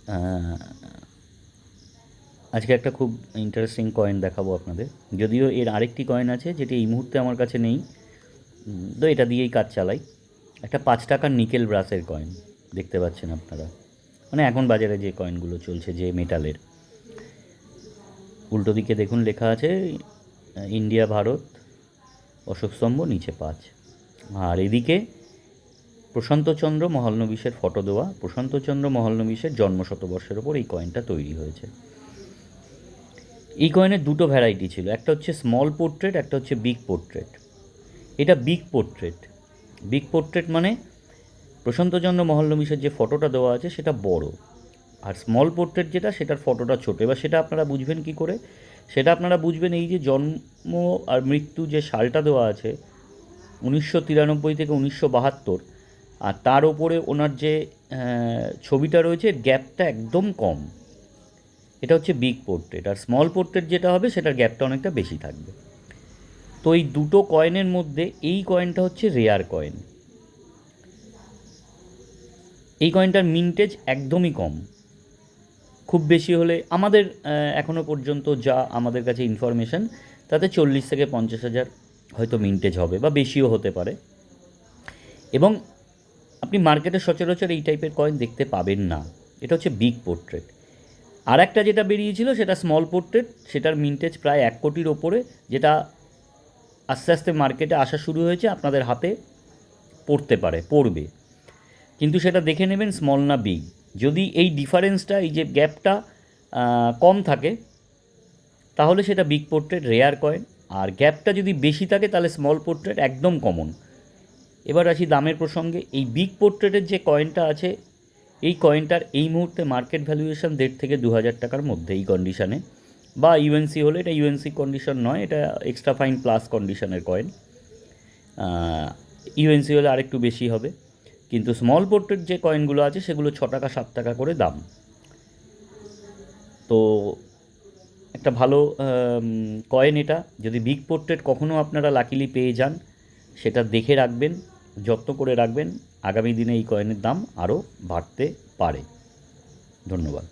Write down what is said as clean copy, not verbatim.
আহ, আজকে একটা খুব ইন্টারেস্টিং কয়েন দেখাবো আপনাদের। যদিও এর আরেকটি কয়েন আছে যেটি এই মুহূর্তে আমার কাছে নেই, তো এটা দিয়েই কাজ চালাই। একটা 5 টাকার নিকেল ব্রাসের কয়েন দেখতে পাচ্ছেন আপনারা, মানে এখন বাজারে যে কয়েনগুলো চলছে যে মেটালের। উল্টো দিকে দেখুন লেখা আছে ইন্ডিয়া, ভারত, অশোকস্তম্ভ, নিচে 5। আর এদিকে প্রশান্তচন্দ্র মহলানবিশের ফটো দেওয়া। প্রশান্তচন্দ্র মহলানবিশের জন্মশতবর্ষের ওপর এই কয়েনটা তৈরি হয়েছে। এই কয়েনের দুটো ভ্যারাইটি ছিল, একটা হচ্ছে স্মল পোর্ট্রেট, একটা হচ্ছে বিগ পোর্ট্রেট। এটা বিগ পোর্ট্রেট। বিগ পোর্ট্রেট মানে প্রশান্তচন্দ্র মহলানবিশের যে ফটোটা দেওয়া আছে সেটা বড়, আর স্মল পোর্ট্রেট যেটা সেটার ফটোটা ছোটো। এবার সেটা আপনারা বুঝবেন কী করে? সেটা আপনারা বুঝবেন এই যে জন্ম আর মৃত্যু যে সালটা দেওয়া আছে 1993 থেকে 1972, আর তার ওপরে ওনার যে ছবিটা রয়েছে গ্যাপটা একদম কম। এটা হচ্ছে বিগ পোর্ট্রেট। আর স্মল পোর্ট্রেট যেটা হবে সেটার গ্যাপটা অনেকটা বেশি থাকবে। তো এই দুটো কয়েনের মধ্যে এই কয়েনটা হচ্ছে রেয়ার কয়েন। এই কয়েনটার মিন্টেজ একদমই কম। খুব বেশি হলে আমাদের এখনও পর্যন্ত যা আমাদের কাছে ইনফরমেশান, তাতে 40 থেকে 50 হাজার হয়তো মিন্টেজ হবে, বা বেশিও হতে পারে। এবং আপনি মার্কেটে সচরাচর এই টাইপের কয়েন দেখতে পাবেন না। এটা হচ্ছে বিগ পোর্ট্রেট। আর একটা যেটা বেরিয়েছিল সেটা স্মল পোর্ট্রেট, সেটার মিন্টেজ প্রায় 1 কোটির ওপরে, যেটা আস্তে আস্তে মার্কেটে আসা শুরু হয়েছে, আপনাদের হাতে পড়বে। কিন্তু সেটা দেখে নেবেন স্মল না বিগ। যদি এই ডিফারেন্সটা, এই যে গ্যাপটা কম থাকে, তাহলে সেটা বিগ পোর্ট্রেট রেয়ার কয়েন। আর গ্যাপটা যদি বেশি থাকে তাহলে স্মল পোর্ট্রেট একদম কমন। এবার আসি দামের প্রসঙ্গে। এই বিগ পোর্ট্রেটের যে কয়েনটা আছে, এই কয়েনটার এই মুহূর্তে মার্কেট ভ্যালুয়েশন 1.5 থেকে 2 হাজার টাকার মধ্যে এই কন্ডিশানে, বা ইউএনসি হলে, এটা ইউএনসি কন্ডিশন নয়, এটা এক্সট্রা ফাইন প্লাস কন্ডিশনের কয়েন। ইউএনসি হলে আরেকটু বেশি হবে। কিন্তু স্মল পোর্ট্রেট যে কয়েনগুলো আছে সেগুলো 6 টাকা 7 টাকা করে দাম। তো একটা ভালো কয়েন এটা। যদি বিগ পোর্ট্রেট কখনও আপনারা লাকিলি পেয়ে যান, সেটা দেখে রাখবেন, যত্ন করে রাখবেন। আগামী দিনে এই কয়েনের দাম আরও বাড়তে পারে। ধন্যবাদ।